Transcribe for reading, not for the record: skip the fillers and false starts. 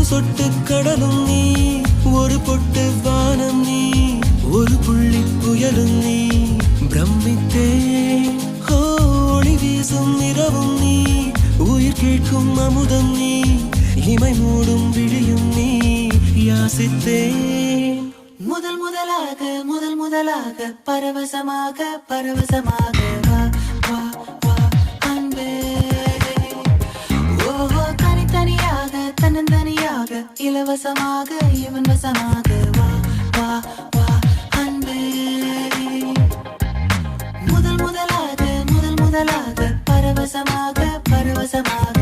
சொட்டு கடலும் நீ, ஒரு பொட்டு வானம் நீ, ஒரு புள்ளி புயலும் நீ. பிரமித்தேன் ஒளி வீசும் இரவும் நீ, உயிர் கேட்கும் அமுதம் நீ, இமை மூடும் விழியும் நீ. யாசித்தேன் முதல் முதலாக பரவசமாக பரவசமாக வா வா வா அன்பே. ஓஹோ தனித்தனியாக தன்னந்தனியாக இலவசமாக இவன் வசமாக வா வா வா அன்பே. முதல் முதலாக பரவசமாக பரவசமாக